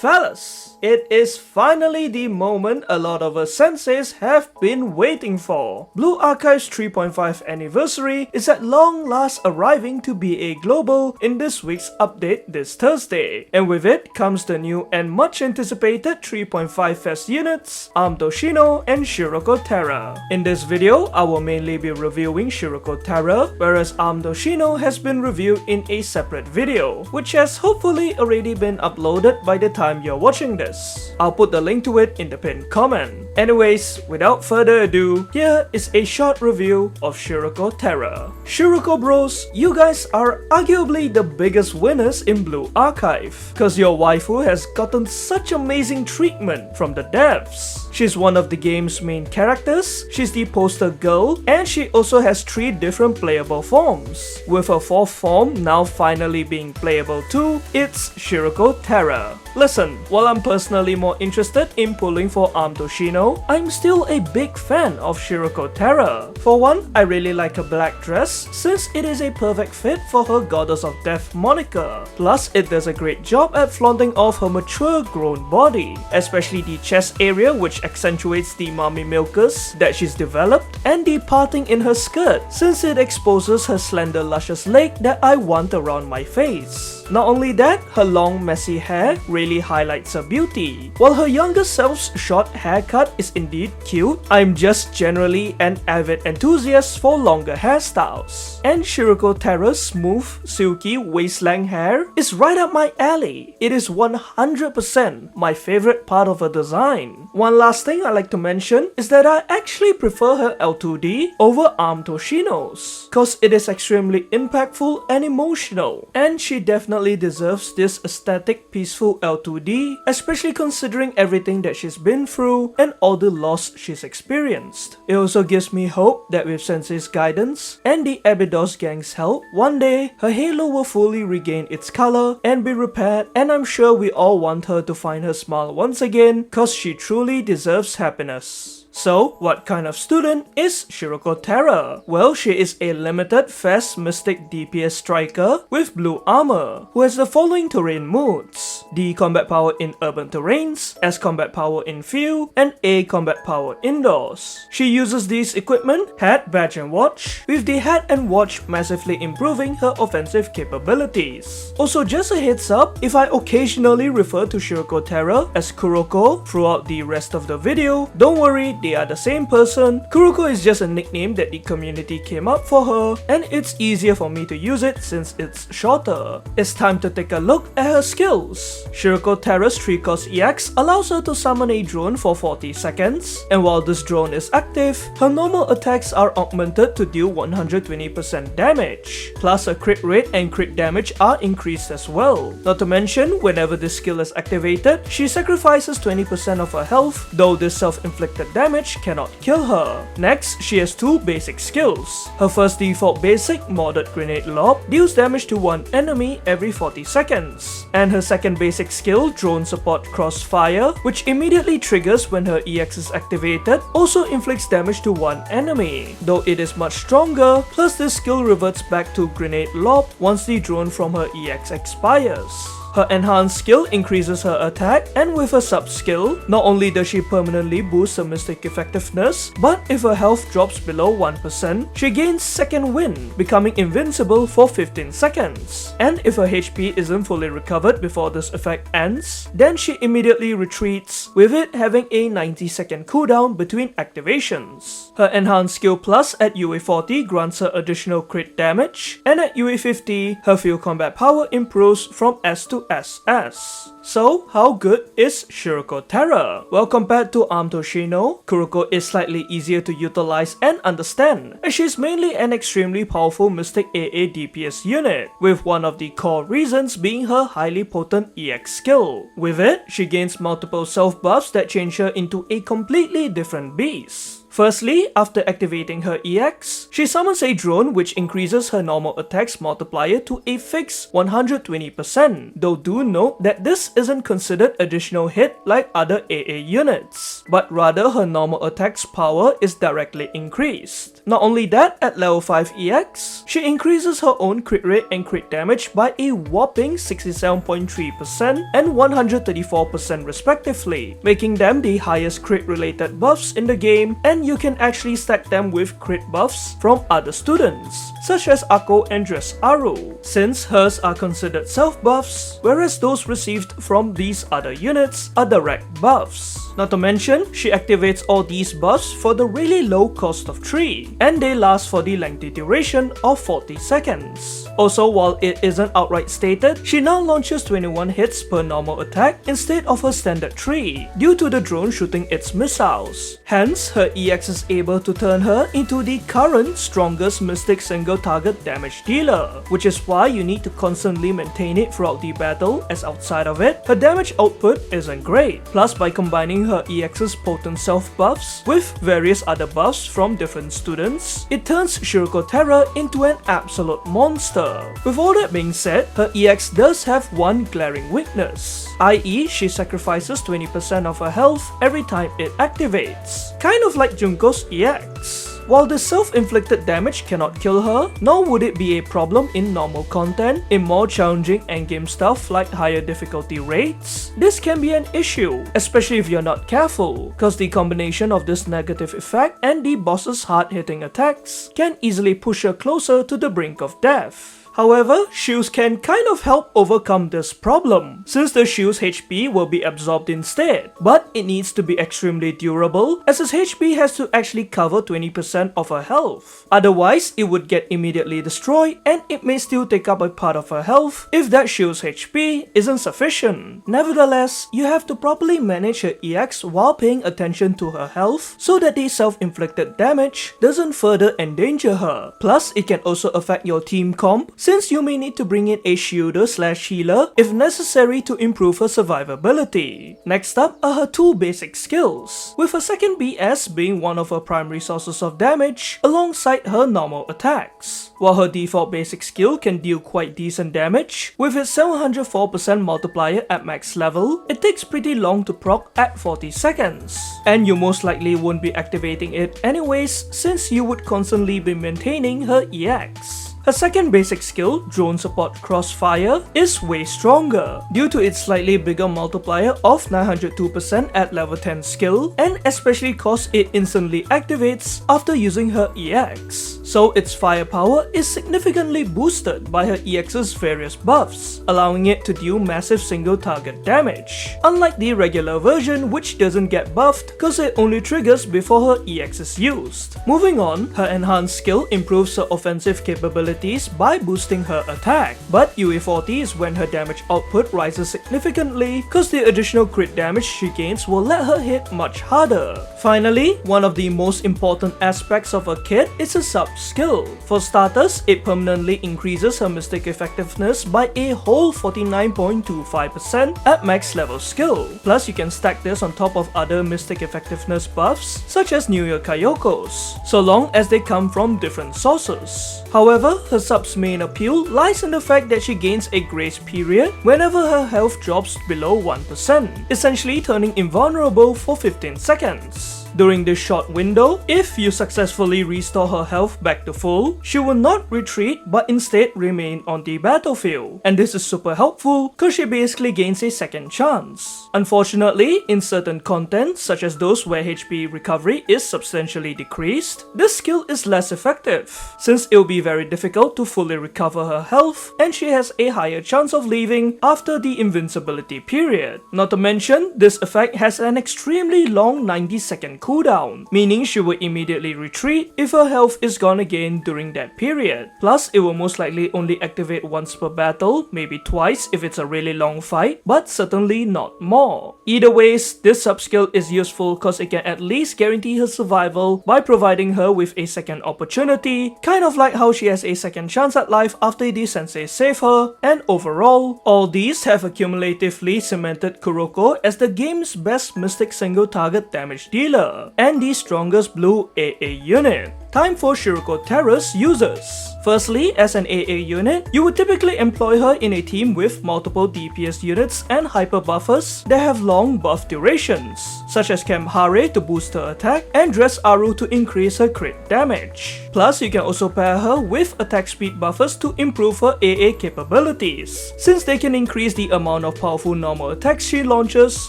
Fellas, it is finally the moment a lot of us senseis have been waiting for. Blue Archive's 3.5 anniversary is at long last arriving to BA Global in this week's update this Thursday, and with it comes the new and much anticipated 3.5 FES units, Toshino and Shiroko Terra. In this video, I will mainly be reviewing Shiroko Terra, whereas Toshino has been reviewed in a separate video, which has hopefully already been uploaded by the time you're watching this. I'll put the link to it in the pinned comment. Anyways, without further ado, here is a short review of Shiroko Terra. Shiroko bros, you guys are arguably the biggest winners in Blue Archive, cause your waifu has gotten such amazing treatment from the devs. She's one of the game's main characters, she's the poster girl, and she also has 3 different playable forms. With her 4th form now finally being playable too, it's Shiroko Terra. Listen, while I'm personally more interested in pulling for Toshino, I'm still a big fan of Shiroko Terra. For one, I really like her black dress since it is a perfect fit for her Goddess of Death moniker. Plus, it does a great job at flaunting off her mature grown body, especially the chest area which accentuates the mommy milkers that she's developed, and the parting in her skirt since it exposes her slender luscious leg that I want around my face. Not only that, her long messy hair really highlights her beauty. While her younger self's short haircut is indeed cute, I'm just generally an avid enthusiast for longer hairstyles. And Shiroko Terra's smooth, silky waist-length hair is right up my alley. It is 100% my favorite part of her design. One last thing I like to mention is that I actually prefer her L2D over Toshino's, cause it is extremely impactful and emotional, and she definitely deserves this aesthetic peaceful L2D, especially considering everything that she's been through and all the loss she's experienced. It also gives me hope that with Sensei's guidance and the Abydos gang's help, one day her halo will fully regain its color and be repaired, and I'm sure we all want her to find her smile once again cause she truly deserves happiness. So, what kind of student is Shiroko Terra? Well, she is a limited FES Mystic DPS striker with blue armor, who has the following terrain moods: D combat power in urban terrains, S combat power in field, and A combat power indoors. She uses these equipment, hat, badge and watch, with the hat and watch massively improving her offensive capabilities. Also, just a heads up, if I occasionally refer to Shiroko Terra as Kuroko throughout the rest of the video, don't worry, they are the same person. Kuroko is just a nickname that the community came up for her, and it's easier for me to use it since it's shorter. It's time to take a look at her skills. Shiroko Terra's 3-cost EX allows her to summon a drone for 40 seconds, and while this drone is active, her normal attacks are augmented to deal 120% damage. Plus, her crit rate and crit damage are increased as well. Not to mention, whenever this skill is activated, she sacrifices 20% of her health, though this self-inflicted damage cannot kill her. Next, she has 2 basic skills. Her first default basic, modded grenade lob, deals damage to one enemy every 40 seconds. And her second basic skill, drone support crossfire, which immediately triggers when her EX is activated, also inflicts damage to one enemy, though it is much stronger, plus this skill reverts back to grenade lob once the drone from her EX expires. Her enhanced skill increases her attack, and with her sub skill, not only does she permanently boost her mystic effectiveness, but if her health drops below 1%, she gains second wind, becoming invincible for 15 seconds. And if her HP isn't fully recovered before this effect ends, then she immediately retreats, with it having a 90-second cooldown between activations. Her enhanced skill plus at UA 40 grants her additional crit damage, and at UA 50, her field combat power improves from S to SS. So, how good is Shiroko Terra? Well, compared to Toshino, Kuroko is slightly easier to utilize and understand, as she's mainly an extremely powerful Mystic AA DPS unit, with one of the core reasons being her highly potent EX skill. With it, she gains multiple self buffs that change her into a completely different beast. Firstly, after activating her EX, she summons a drone which increases her normal attacks multiplier to a fixed 120%, though do note that this isn't considered additional hit like other AA units, but rather her normal attacks power is directly increased. Not only that, at level 5 EX, she increases her own crit rate and crit damage by a whopping 67.3% and 134% respectively, making them the highest crit related buffs in the game, and you can actually stack them with crit buffs from other students, such as Akko and Dress Aru, since hers are considered self buffs, whereas those received from these other units are direct buffs. Not to mention, she activates all these buffs for the really low cost of 3, and they last for the lengthy duration of 40 seconds. Also, while it isn't outright stated, she now launches 21 hits per normal attack instead of her standard 3, due to the drone shooting its missiles. Hence, her EX is able to turn her into the current strongest Mystic single target damage dealer, which is why you need to constantly maintain it throughout the battle, as outside of it, her damage output isn't great. Plus, by combining her EX's potent self buffs with various other buffs from different students, it turns Shiroko Terra into an absolute monster. With all that being said, her EX does have one glaring weakness, i.e. she sacrifices 20% of her health every time it activates, kind of like Junko's EX. While the self-inflicted damage cannot kill her, nor would it be a problem in normal content, in more challenging endgame stuff like higher difficulty rates, this can be an issue, especially if you're not careful, cause the combination of this negative effect and the boss's hard-hitting attacks can easily push her closer to the brink of death. However, shoes can kind of help overcome this problem, since the shoe's HP will be absorbed instead, but it needs to be extremely durable, as its HP has to actually cover 20% of her health. Otherwise, it would get immediately destroyed, and it may still take up a part of her health if that shoe's HP isn't sufficient. Nevertheless, you have to properly manage her EX while paying attention to her health, so that the self-inflicted damage doesn't further endanger her. Plus, it can also affect your team comp, since you may need to bring in a shielder/healer if necessary to improve her survivability. Next up are her two basic skills, with her second BS being one of her primary sources of damage alongside her normal attacks. While her default basic skill can deal quite decent damage, with its 704% multiplier at max level, it takes pretty long to proc at 40 seconds, and you most likely won't be activating it anyways since you would constantly be maintaining her EX. Her second basic skill, Drone Support Crossfire, is way stronger due to its slightly bigger multiplier of 902% at level 10 skill, and especially cause it instantly activates after using her EX. So its firepower is significantly boosted by her EX's various buffs, allowing it to deal massive single target damage, unlike the regular version which doesn't get buffed cause it only triggers before her EX is used. Moving on, her enhanced skill improves her offensive capability by boosting her attack, but UE40 is when her damage output rises significantly cause the additional crit damage she gains will let her hit much harder. Finally, one of the most important aspects of her kit is a sub skill. For starters, it permanently increases her mystic effectiveness by a whole 49.25% at max level skill. Plus, you can stack this on top of other mystic effectiveness buffs such as New Year Kyokos, so long as they come from different sources. However, her sub's main appeal lies in the fact that she gains a grace period whenever her health drops below 1%, essentially turning invulnerable for 15 seconds. During this short window, if you successfully restore her health back to full, she will not retreat but instead remain on the battlefield. And this is super helpful cause she basically gains a second chance. Unfortunately, in certain content, such as those where HP recovery is substantially decreased, this skill is less effective, since it will be very difficult to fully recover her health, and she has a higher chance of leaving after the invincibility period. Not to mention, this effect has an extremely long 90-second cooldown, meaning she will immediately retreat if her health is gone again during that period. Plus, it will most likely only activate once per battle, maybe twice if it's a really long fight, but certainly not more. Either ways, this subskill is useful cause it can at least guarantee her survival by providing her with a second opportunity, kind of like how she has a second chance at life after the sensei save her, and overall, all these have accumulatively cemented Kuroko as the game's best mystic single target damage dealer. dealer and the strongest blue AA unit. Time for Shiroko Terra's users. Firstly, as an AA unit, you would typically employ her in a team with multiple DPS units and hyper buffers that have long buff durations, such as Camp Hare to boost her attack and Dress Aru to increase her crit damage. Plus, you can also pair her with attack speed buffers to improve her AA capabilities, since they can increase the amount of powerful normal attacks she launches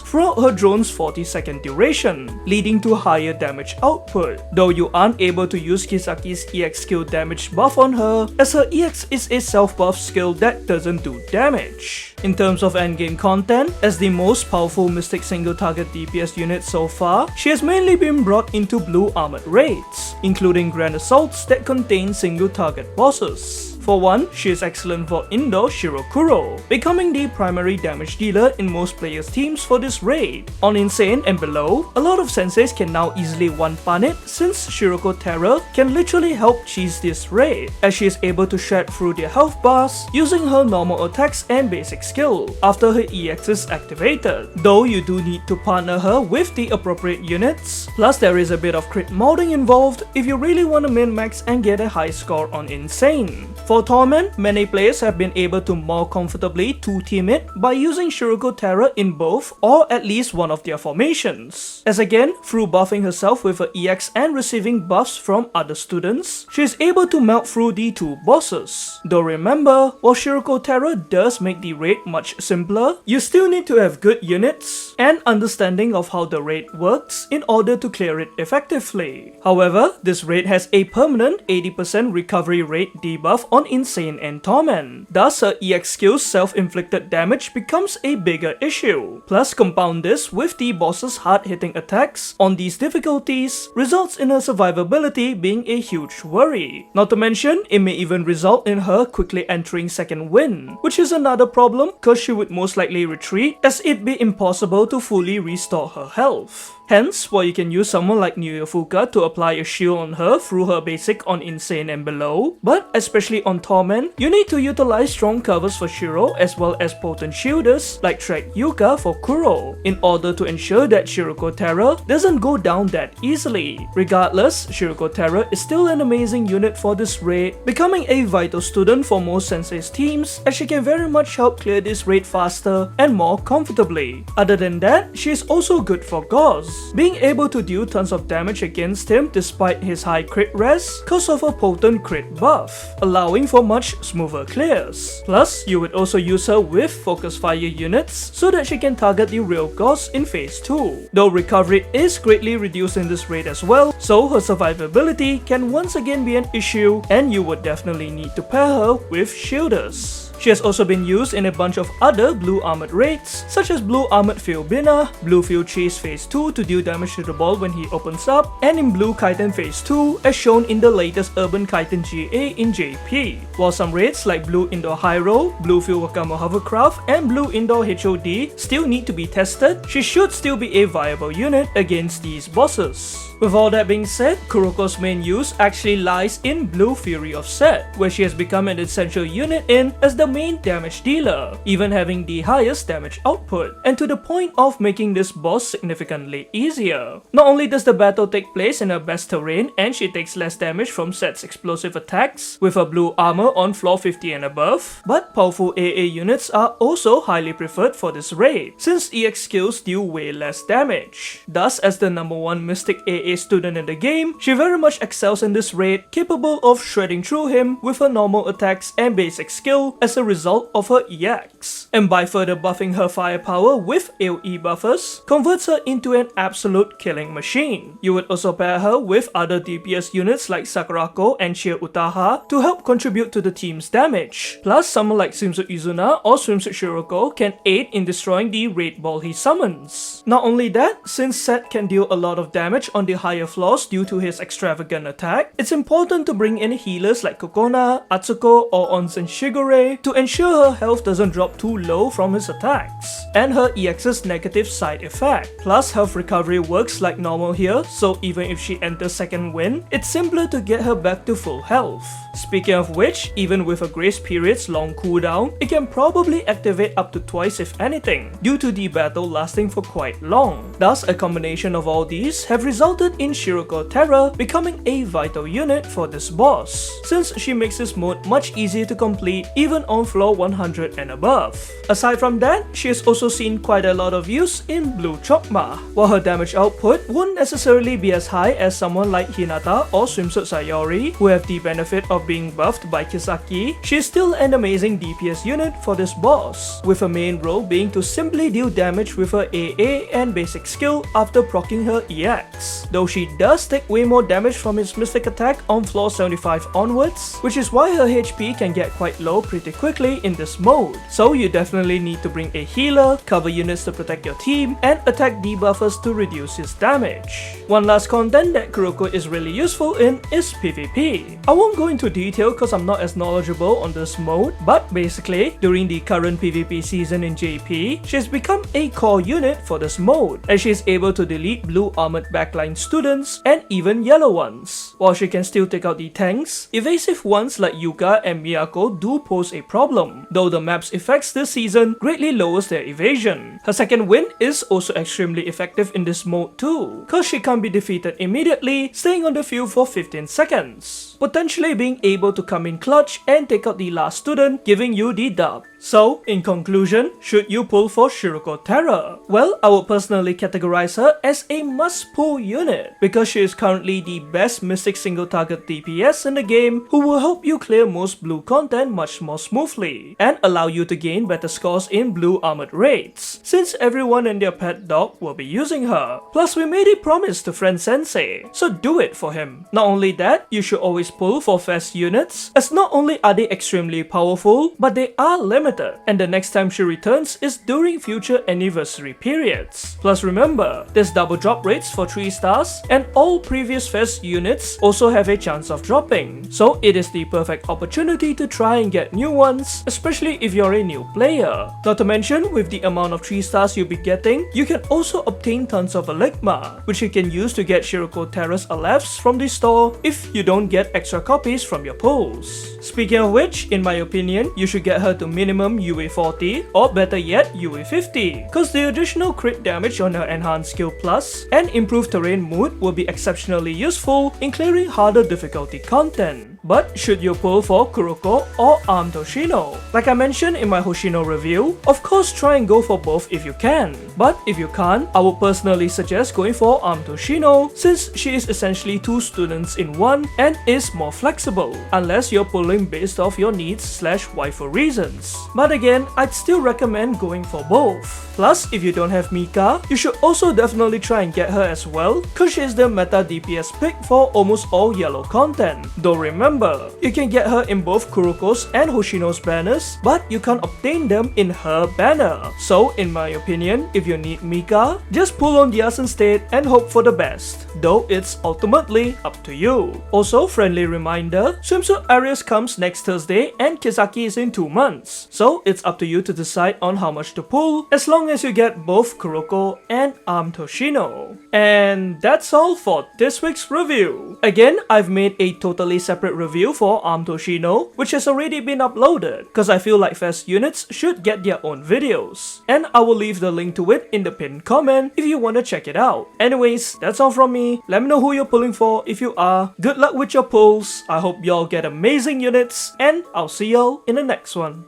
throughout her drone's 40-second duration, leading to higher damage output. Though you aren't able to use Kisaki's EX skill damage buff on her, as her EX is a self-buff skill that doesn't do damage. In terms of endgame content, as the most powerful Mystic single-target DPS unit so far, she has mainly been brought into blue armored raids, including Grand Assaults that contain single-target bosses. For one, she is excellent for indoor Shirokuro, becoming the primary damage dealer in most players' teams for this raid. On Insane and below, a lot of senseis can now easily one-pun it, since Shiroko Terra can literally help cheese this raid, as she is able to shred through their health bars using her normal attacks and basic skill after her EX is activated, though you do need to partner her with the appropriate units. Plus, there is a bit of crit modding involved if you really want to min-max and get a high score on Insane. For Torment, many players have been able to more comfortably two-team it by using Shiroko Terra in both or at least one of their formations. As again, through buffing herself with her EX and receiving buffs from other students, she is able to melt through the two bosses. Though remember, while Shiroko Terra does make the raid much simpler, you still need to have good units and understanding of how the raid works in order to clear it effectively. However, this raid has a permanent 80% recovery rate debuff on Insane and Torment. Thus, her EX skill's self-inflicted damage becomes a bigger issue. Plus, compound this with the boss's hard-hitting attacks on these difficulties results in her survivability being a huge worry. Not to mention, it may even result in her quickly entering second wind, which is another problem cause she would most likely retreat as it'd be impossible to fully restore her health. Hence, while you can use someone like Nyuya Fuka to apply a shield on her through her basic on Insane and below, but especially on Torment, you need to utilize strong covers for Shiro as well as potent shielders like Track Yuka for Kuro, in order to ensure that Shiroko Terra doesn't go down that easily. Regardless, Shiroko Terra is still an amazing unit for this raid, becoming a vital student for most sensei's teams as she can very much help clear this raid faster and more comfortably. Other than that, she is also good for Gauze, being able to deal tons of damage against him despite his high crit res cause of a potent crit buff, allowing for much smoother clears. Plus, you would also use her with focus fire units so that she can target the real Gauze in phase 2. Though recovery is greatly reduced in this raid as well, so her survivability can once again be an issue and you would definitely need to pair her with shielders. She has also been used in a bunch of other blue armored raids, such as Blue Armored Philbina, Blue Phil Chase Phase 2 to deal damage to the ball when he opens up, and in Blue Kaiten Phase 2 as shown in the latest Urban Kaiten GA in JP. While some raids like Blue Indoor Hyro, Blue Phil Wakamo Hovercraft, and Blue Indoor HOD still need to be tested, she should still be a viable unit against these bosses. With all that being said, Kuroko's main use actually lies in Blue Fury of Set, where she has become an essential unit in as the main damage dealer, even having the highest damage output, and to the point of making this boss significantly easier. Not only does the battle take place in her best terrain and she takes less damage from Set's explosive attacks with her blue armor on floor 50 and above, but powerful AA units are also highly preferred for this raid, since EX skills deal way less damage. Thus, as the number one Mystic AA student in the game, she very much excels in this raid, capable of shredding through him with her normal attacks and basic skill as a result of her EX. And by further buffing her firepower with AoE buffers, converts her into an absolute killing machine. You would also pair her with other DPS units like Sakurako and Shia Utaha to help contribute to the team's damage. Plus, someone like Swimsuit Izuna or Swimsuit Shiroko can aid in destroying the raid ball he summons. Not only that, since Set can deal a lot of damage on the higher floors due to his extravagant attack, it's important to bring in healers like Kokona, Atsuko, or Onsen Shigure to to ensure her health doesn't drop too low from his attacks, and her EX's negative side effect. Plus, health recovery works like normal here, so even if she enters second wind, it's simpler to get her back to full health. Speaking of which, even with a grace period's long cooldown, it can probably activate up to twice if anything, due to the battle lasting for quite long. Thus, a combination of all these have resulted in Shiroko Terra becoming a vital unit for this boss, since she makes this mode much easier to complete even on floor 100 and above. Aside from that, she has also seen quite a lot of use in Blue Chokma. While her damage output won't necessarily be as high as someone like Hinata or Swimsuit Sayori, who have the benefit of being buffed by Kisaki, she is still an amazing DPS unit for this boss, with her main role being to simply deal damage with her AA and basic skill after proccing her EX, though she does take way more damage from his mystic attack on floor 75 onwards, which is why her HP can get quite low pretty quickly in this mode. So you definitely need to bring a healer, cover units to protect your team, and attack debuffers to reduce his damage. One last content that Kuroko is really useful in is PvP. I won't go into detail cause I'm not as knowledgeable on this mode, but basically, during the current PvP season in JP, she's become a core unit for this mode, as she is able to delete blue armored backline students and even yellow ones. While she can still take out the tanks, evasive ones like Yuka and Miyako do pose a problem, though the map's effects this season greatly lowers their evasion. Her second wind is also extremely effective in this mode too, cause she can't be defeated immediately, staying on the field for 15 seconds, potentially being able to come in clutch and take out the last student, giving you the dub. So, in conclusion, should you pull for Shiroko Terra? Well, I would personally categorize her as a must-pull unit, because she is currently the best Mystic single-target DPS in the game who will help you clear most blue content much more smoothly, and allow you to gain better scores in blue armored raids, since everyone and their pet dog will be using her. Plus, we made a promise to friend Sensei, so do it for him. Not only that, you should always pull for FES units, as not only are they extremely powerful, but they are limited, and the next time she returns is during future anniversary periods. Plus remember, there's double drop rates for 3 stars, and all previous FES units also have a chance of dropping, so it is the perfect opportunity to try and get new ones, especially if you're a new player. Not to mention, with the amount of 3 stars you'll be getting, you can also obtain tons of Eligma, which you can use to get Shiroko Terra's Alefs from the store if you don't get extra copies from your pulls. Speaking of which, in my opinion, you should get her to minimum UA 40 or better yet UA 50, cause the additional crit damage on her enhanced skill plus and improved terrain mood will be exceptionally useful in clearing harder difficulty content. But should you pull for Kuroko or Arm Toshino? Like I mentioned in my Hoshino review, of course try and go for both if you can. But if you can't, I would personally suggest going for Arm Toshino, since she is essentially 2 students in one and is more flexible, unless you're pulling based off your needs / waifu reasons. But again, I'd still recommend going for both. Plus, if you don't have Mika, you should also definitely try and get her as well, cause she is the meta DPS pick for almost all yellow content. Though remember, you can get her in both Kuroko's and Hoshino's banners, but you can't obtain them in her banner. So in my opinion, if you need Mika, just pull on Diaz instead and hope for the best, though it's ultimately up to you. Also, friendly reminder, Swimsuit Aries comes next Thursday and Kisaki is in 2 months, so it's up to you to decide on how much to pull, as long as you get both Kuroko and Arm Toshino. And that's all for this week's review. Again, I've made a totally separate review for Arm Toshino, which has already been uploaded, cause I feel like FES units should get their own videos, and I will leave the link to it in the pinned comment if you wanna check it out. Anyways, that's all from me. Let me know who you're pulling for if you are. Good luck with your pulls. I hope y'all get amazing units, and I'll see y'all in the next one.